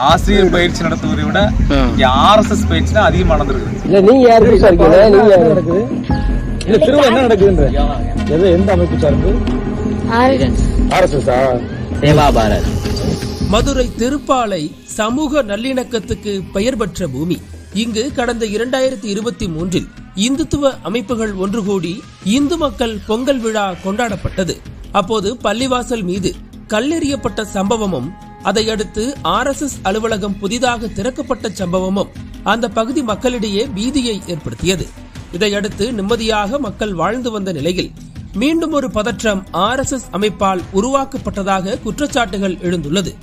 ஆசிரியர் பயிற்சி நடத்துவதை விட இங்க ஆர்எஸ்எஸ் பயிற்சி தான் அதிகமா நடந்திருக்கு. இல்ல நீங்க யாரு இருக்கீங்க? நீங்க யாரு நடக்குது? இல்ல திரும்ப என்ன நடக்குதுன்ற எந்த அமைப்பு சார்ந்து? ஆர்எஸ்எஸ் சேவா பாரத். மதுரை திருப்பாலை சமூக நல்லிணக்கத்துக்கு பெயர் பெற்ற பூமி. இங்கு கடந்த 2023 இந்துத்துவ அமைப்புகள் ஒன்று கூடி இந்து மக்கள் பொங்கல் விழா கொண்டாடப்பட்டது. அப்போது பள்ளிவாசல் மீது கல்லெறியப்பட்ட சம்பவமும், அதையடுத்து RSS அலுவலகம் புதிதாக திறக்கப்பட்ட சம்பவமும் அந்த பகுதி மக்களிடையே பீதியை ஏற்படுத்தியது. இதையடுத்து நிம்மதியாக மக்கள் வாழ்ந்து வந்த நிலையில் மீண்டும் ஒரு பதற்றம் RSS அமைப்பால் உருவாக்கப்பட்டதாக குற்றச்சாட்டுகள் எழுந்துள்ளது.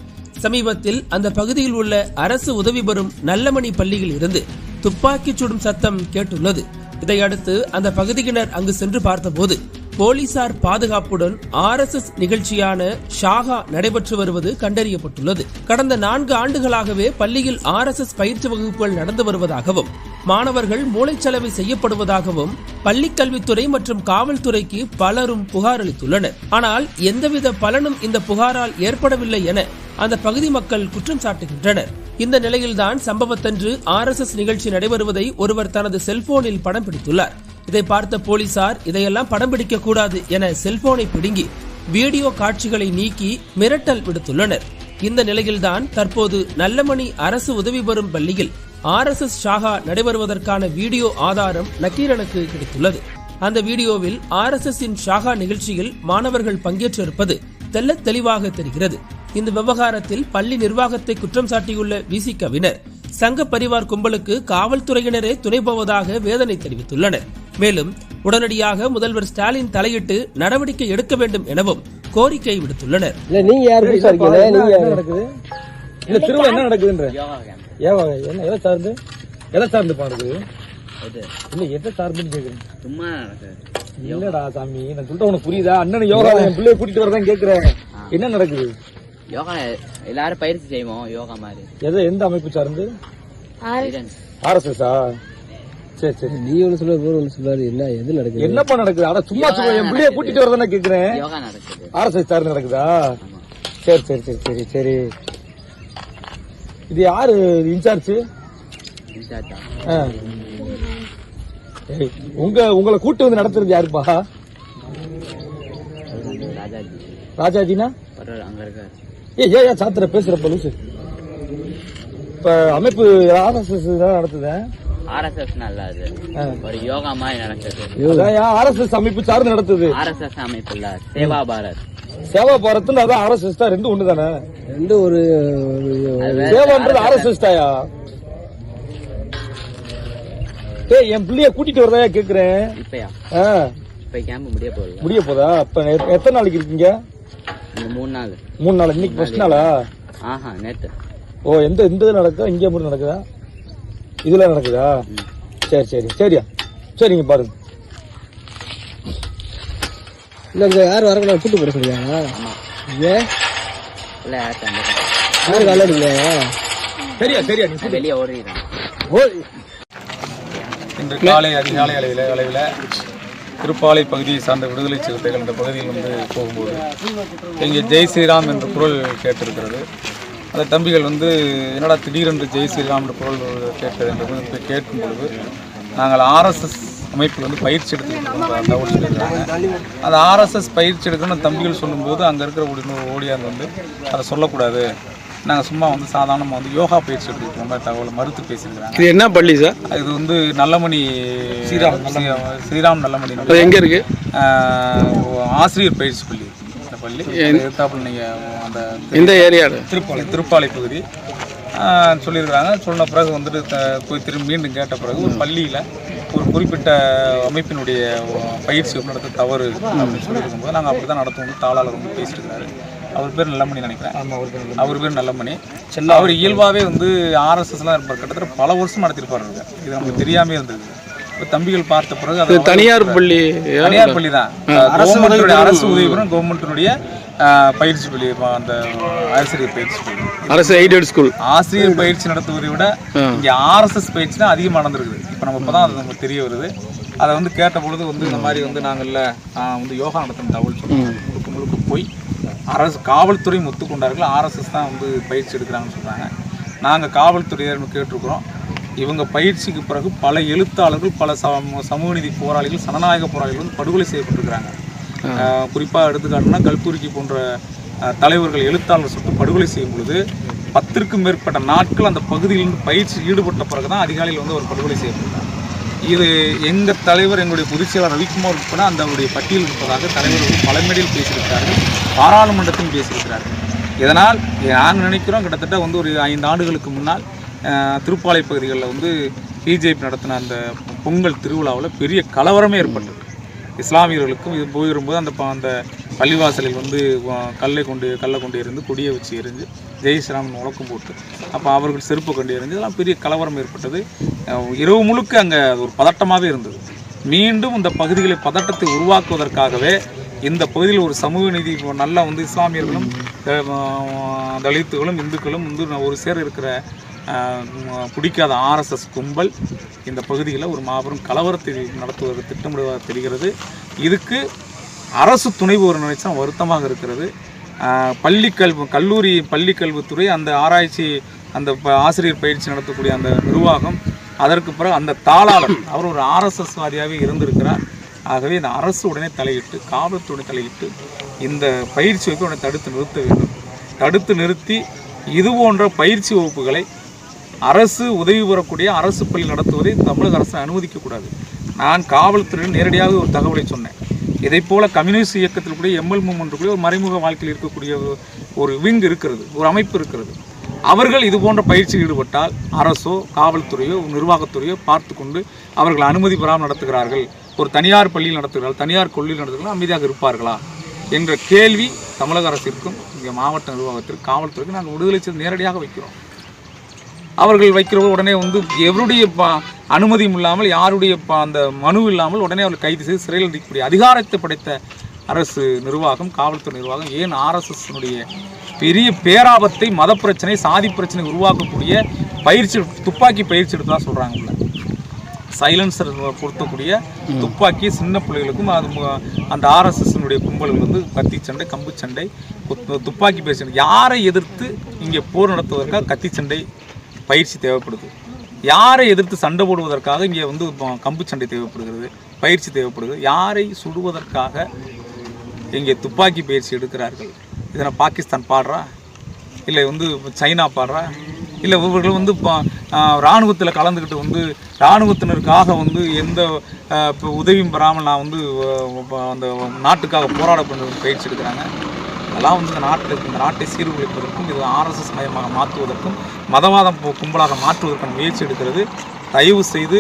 சமீபத்தில் அந்த பகுதியில் உள்ள அரசு உதவி பெறும் நல்லமணி பள்ளியில் இருந்து துப்பாக்கிச் சுடும் சத்தம் கேட்டுள்ளது. இதையடுத்து அந்த பகுதியினர் அங்கு சென்று பார்த்தபோது போலீசார் பாதுகாப்புடன் RSS நிகழ்ச்சியான ஷாகா நடைபெற்று வருவது கண்டறியப்பட்டுள்ளது. கடந்த 4 ஆண்டுகளாகவே பள்ளியில் RSS பயிற்சி வகுப்புகள் நடந்து வருவதாகவும், மாணவர்கள் மூளைச்சலவை செய்யப்படுவதாகவும் பள்ளிக்கல்வித்துறை மற்றும் காவல்துறைக்கு பலரும் புகார் அளித்துள்ளனர். ஆனால் எந்தவித பலனும் இந்த புகாரால் ஏற்படவில்லை என அந்த பகுதி மக்கள் குற்றம் சாட்டுகின்றனர். இந்த நிலையில்தான் சம்பவத்தன்று RSS நிகழ்ச்சி நடைபெறுவதை ஒருவர் தனது செல்போனில் படம் பிடித்துள்ளார். இதை பார்த்த போலீசார் இதையெல்லாம் படம் பிடிக்க கூடாது என செல்போனை பிடுங்கி வீடியோ காட்சிகளை நீக்கி மிரட்டல் விடுத்துள்ளனர். இந்த நிலையில்தான் தற்போது நல்லமணி அரசு உதவி பெறும் பள்ளியில் RSS ஷாகா நடைபெறுவதற்கான வீடியோ ஆதாரம் நக்கீரனுக்கு கிடைத்துள்ளது. அந்த வீடியோவில் RSS-இன் ஷாகா நிகழ்ச்சியில் மாணவர்கள் பங்கேற்றிருப்பது தெள்ளத் தெளிவாக தெரிகிறது. இந்த விவகாரத்தில் பள்ளி நிர்வாகத்தை குற்றம் சாட்டியுள்ள விசிகவினர் சங்க பரிவார் கும்பலுக்கு காவல்துறையினரே துணை போவதாக வேதனை தெரிவித்துள்ளனர். மேலும் உடனடியாக முதல்வர் ஸ்டாலின் தலையிட்டு நடவடிக்கை எடுக்க வேண்டும் எனவும் கோரிக்கை விடுத்துள்ளனர். இல்லடா சாமி, நான் சொல்லிட்டு உனக்கு புரியுதா? அண்ணன் யோகா என் பிள்ளைய கூட்டிட்டு வரதான் கேக்குறேன். என்ன நடக்குது? யோகா எல்லாரும் பயிற்சி செய்வோம். யோகா மாதிரி எந்த அமைப்பு சார்ந்து? RSS. சரி சரி, நீ ஒண்ணு சொல்லுவாரு. என்ன எது நடக்குது? என்னப்பா நடக்குது? அட சும்மா சொல்ல, என் பிள்ளைய கூட்டிட்டு வரதானே கேக்குறேன். யோகா நடக்குது. RSS சார்ந்து நடக்குதா? சரி சரி சரி சரி சரி. இது யாரு இன்சார்ஜ்? உங்களை கூட்டு வந்து நடத்துறது யாருப்பா? ராஜாஜினா அங்க இருக்காரு. ஏன் சாத்திர பேசுறப்ப லூசு. இப்ப அமைப்பு RSS தான் நடத்துது. RSS நல்லா ஒரு யோகா மாதிரி நடக்குது. RSS அமைப்பு சார்ந்து நடத்துது. RSS அமைப்பு இல்ல, சேவா பாரத். சேவா பாரத் அதான் RSS தான். ரெண்டு ஒண்ணு தானே? ரெண்டு ஒரு சேவான்றது RSS தாயா? என் பிள்ளைய கூட்டிட்டு வரதா கேக்குறேன். இப்பயா? இப்ப கேம்ப் முடிய போதா? இப்ப எத்தனை நாளைக்கு இருக்கீங்க? 3 நாள். 3 நாள். இன்னைக்கு ஃபர்ஸ்ட் நாளா? நேத்து. ஓ, எந்த நடக்குதா? இங்கே மட்டும் நடக்குதா? இதுல நடக்குதா? சரி சரி சரியா, சரிங்க பாருங்க. இல்ல இங்க யாரும் வரக்கூடாது, கூட்டு போட சொல்லியாங்க. சரியா சரியா, நீ வெளியே ஓடுறீங்க. இன்று காலை அதிகாலை அளவில் திருப்பாலை பகுதியை சார்ந்த விடுதலை சிறுத்தைகள் இந்த பகுதியில் வந்து போகும்போது இங்கே ஜெய் ஸ்ரீராம் என்ற குரல் கேட்டிருக்கிறது. அந்த தம்பிகள் வந்து என்னடா திடீரென்று ஜெய் ஸ்ரீராம் என்ற குரல் கேட்டது என்று கேட்கும் பொழுது நாங்கள் RSS அமைப்பில் வந்து பயிற்சி எடுத்துக்கிட்டு தகவல் சொல்லியிருக்காங்க. அந்த RSS பயிற்சி எடுக்கணும்னு தம்பிகள் சொல்லும்போது அங்கே இருக்கிற ஓடியாங்க வந்து அதை சொல்லக்கூடாது, நாங்கள் சும்மா வந்து சாதாரணமாக வந்து யோகா பயிற்சி எடுத்துக்கிட்டு மாதிரி தகவலை மறுத்து பேசியிருக்கிறாங்க. இது என்ன பள்ளி சார்? இது வந்து நல்லமணி ஸ்ரீராம் நல்லமணி. எங்கே இருக்கு? ஆசிரியர் பயிற்சி பள்ளி. இந்த பள்ளி எதிர்த்தாப்புல நீங்கள் அந்த இந்த ஏரியாவில் திருப்பாலை பகுதி சொல்லியிருக்கிறாங்க. சொன்ன பிறகு வந்துட்டு போய் திரும்பி மீண்டும் கேட்ட பிறகு ஒரு பள்ளியில் ஒரு குறிப்பிட்ட அமைப்பினுடைய பயிற்சி நடத்த தவறு அப்படின்னு சொல்லியிருக்கும்போது நாங்கள் அப்படி தான் நடத்துவோம். தாளாளர் வந்து பேசியிருக்கிறாரு. அவர் பேர் நல்லமணி நினைக்கிறேன். அவர் பேர் நல்லமணி. அவர் இயல்பாகவே வந்து RSSலாம் இருப்பார். கிட்டத்தட்ட பல வருஷம் நடத்திருப்பாரு. இது நமக்கு தெரியாமே இருந்தது. தம்பிகள் பார்த்த பிறகு அது தனியார் பள்ளி தான். அரசு உதவி பெறும் கவர்மெண்ட்டினுடைய பயிற்சி பள்ளி. அந்த ஆசிரியர் பயிற்சி பள்ளி, அரசு எய்டட் ஸ்கூல். ஆசிரியர் பயிற்சி நடத்துவதை விட இங்கே RSS பயிற்சி தான் அதிகமாக நடந்திருக்குது. இப்போ நம்ம இப்போதான் அது நமக்கு தெரிய வருது. அதை வந்து கேட்ட பொழுது வந்து இந்த மாதிரி வந்து நாங்கள் வந்து யோகா நடத்தின தகவல் சொல்லுவோம். முழுக்க போய் அரசு காவல்துறையும் ஒத்துக்கொண்டார்கள். ஆர்எஸ்எஸ் தான் வந்து பயிற்சி எடுக்கிறாங்கன்னு சொல்கிறாங்க. நாங்கள் காவல்துறையினர் கேட்டிருக்கிறோம். இவங்க பயிற்சிக்கு பிறகு பல எழுத்தாளர்கள், பல சமூக நீதி போராளிகள், ஜனநாயக போராளிகள் வந்து படுகொலை செய்யப்பட்டிருக்கிறாங்க. குறிப்பாக எடுத்துக்காட்டுனா கல்புர்கி போன்ற தலைவர்கள், எழுத்தாளர்கள் சுட்டு படுகொலை செய்யும் பொழுது 10க்கும் மேற்பட்ட நாட்கள் அந்த பகுதியிலிருந்து பயிற்சி ஈடுபட்ட பிறகு தான் அதிகாலையில் வந்து அவர் படுகொலை செய்யப்பட்டார். இது எங்கள் தலைவர், எங்களுடைய பொதுச் செயலாளர் ரவிக்குமார் உட்பட அந்த பட்டியல் இருப்பதாக தலைவர்கள் பல மேடையில் பேசியிருக்கிறார்கள், பாராளுமன்றத்தில் பேசியிருக்கிறார்கள். இதனால் நாங்கள் நினைக்கிறோம், கிட்டத்தட்ட வந்து ஒரு 5 ஆண்டுகளுக்கு முன்னால் திருப்பாலை பகுதிகளில் வந்து பிஜேபி நடத்தின அந்த பொங்கல் திருவிழாவில் பெரிய கலவரமே ஏற்பட்டது. இஸ்லாமியர்களுக்கும் இது போயிருக்கும்போது அந்த பள்ளிவாசலில் வந்து கல்லை கொண்டு எறிந்து கொடியை வச்சு எரிஞ்சு ஜெய் ஸ்ரீராம் முழக்கம் போட்டு அப்போ அவர்கள் செருப்பு கொண்டு எறிஞ்சு இதெல்லாம் பெரிய கலவரம் ஏற்பட்டது. இரவு முழுக்க அங்கே ஒரு பதட்டமாகவே இருந்தது. மீண்டும் இந்த பகுதிகளை பதட்டத்தை உருவாக்குவதற்காகவே இந்த பகுதியில் ஒரு சமூக நீதி நல்லா வந்து இஸ்லாமியர்களும் தலித்துகளும் இந்துக்களும் வந்து ஒரு சேர இருக்கிற பிடிக்காத ஆர்எஸ்எஸ் கும்பல் இந்த பகுதியில் ஒரு மாபெரும் கலவரத்தை நடத்துவதற்கு திட்டமிடுவதாக தெரிகிறது. இதுக்கு அரசு துணைவு ஒரு நினைச்சா வருத்தமாக இருக்கிறது. கல்லூரி பள்ளிக்கல்வித்துறை, அந்த ஆராய்ச்சி, அந்த ஆசிரியர் பயிற்சி நடத்தக்கூடிய அந்த நிர்வாகம், அதற்கு பிறகு அந்த தாளாளர் அவர் ஒரு ஆர்எஸ்எஸ் வாதியாகவே இருந்திருக்கிறார். ஆகவே இந்த அரசு உடனே தலையிட்டு, காவல்துறை தலையிட்டு இந்த பயிற்சி வகுப்பை உடனே தடுத்து நிறுத்த வேண்டும். தடுத்து நிறுத்தி இது போன்ற பயிற்சி வகுப்புகளை அரசு உதவி பெறக்கூடிய அரசு பள்ளி நடத்துவதை தமிழக அரசு அனுமதிக்கக்கூடாது. நான் காவல்துறையில் நேரடியாக ஒரு தகவலை சொன்னேன். இதை போல கம்யூனிஸ்ட் இயக்கத்தில் கூட எம்எல் மூமெண்ட் கூட ஒரு மறைமுக வாழ்க்கையில் இருக்கக்கூடிய ஒரு விங் இருக்கிறது, ஒரு அமைப்பு இருக்கிறது. அவர்கள் இது போன்ற பயிற்சியில் ஈடுபட்டால் அரசோ காவல்துறையோ நிர்வாகத்துறையோ பார்த்து கொண்டு அவர்கள் அனுமதி பெறாமல் நடத்துகிறார்கள், ஒரு தனியார் பள்ளியில் நடத்துகிறார்கள், தனியார் கொள்ளியில் நடத்துகிறார்கள், அமைதியாக இருப்பார்களா என்ற கேள்வி தமிழக அரசிற்கும் இங்கே மாவட்ட நிர்வாகத்திற்கு காவல்துறைக்கு நாங்கள் விடுதலை செய்து நேரடியாக வைக்கிறோம். அவர்கள் வைக்கிறவர்கள் உடனே வந்து எவருடைய அனுமதியும் இல்லாமல், யாருடைய அந்த மனு இல்லாமல் உடனே அவர்கள் கைது செய்து சிறையில் அடைக்கக்கூடிய அதிகாரத்தை படைத்த அரசு நிர்வாகம், காவல்துறை நிர்வாகம் ஏன் ஆர்எஸ்எஸ்னுடைய பெரிய பேராபத்தை, மத பிரச்சனை, சாதி பிரச்சனை உருவாக்கக்கூடிய பயிற்சி, துப்பாக்கி பயிற்சி எடுத்துலாம் சொல்கிறாங்க. சைலன்சர் பொருத்தக்கூடிய துப்பாக்கி சின்ன பிள்ளைகளுக்கும் அந்த ஆர்எஸ்எஸ்னுடைய கும்பல்கள் வந்து கத்தி சண்டை, கம்பு சண்டை, துப்பாக்கி பயிற்சி. யாரை எதிர்த்து இங்கே போர் நடத்துவதற்காக கத்தி சண்டை பயிற்சி தேவைப்படுது? யாரை எதிர்த்து சண்டை போடுவதற்காக இங்கே வந்து கம்பு சண்டை தேவைப்படுகிறது, பயிற்சி தேவைப்படுது? யாரை சுடுவதற்காக இங்கே துப்பாக்கி பயிற்சி எடுக்கிறார்கள்? இதனை பாகிஸ்தான் பாடுறா, இல்லை வந்து சைனா பாடுறா, இல்லை இவர்கள் வந்து இராணுவத்தில் கலந்துக்கிட்டு வந்து இராணுவத்தினருக்காக வந்து எந்த உதவியும் பெறாமல் நான் வந்து அந்த நாட்டுக்காக போராட பயிற்சி எடுக்கிறாங்க. அதெல்லாம் வந்து இந்த நாட்டை சீர்குலைப்பதற்கும், இது ஆர்எஸ்எஸ் மயமாக மாற்றுவதற்கும், மதவாதம் கும்பலாக மாற்றுவதற்கான முயற்சி எடுக்கிறது. தயவு செய்து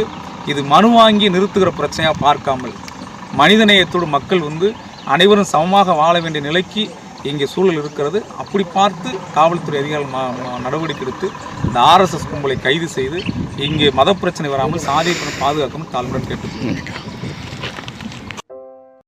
இது மனு வாங்கி நிறுத்துகிற பிரச்சனையாக பார்க்காமல் மனிதநேயத்தோடு மக்கள் வந்து அனைவரும் சமமாக வாழ வேண்டிய நிலைக்கு இங்கே சூழல் இருக்கிறது. அப்படி பார்த்து காவல்துறை அதிகாரிகள் நடவடிக்கை எடுத்து இந்த ஆர்எஸ்எஸ் கும்பலை கைது செய்து இங்கே மத பிரச்சனை வராமல் சாதியை பாதுகாக்கணும் தாழ்வுடன் கேட்டு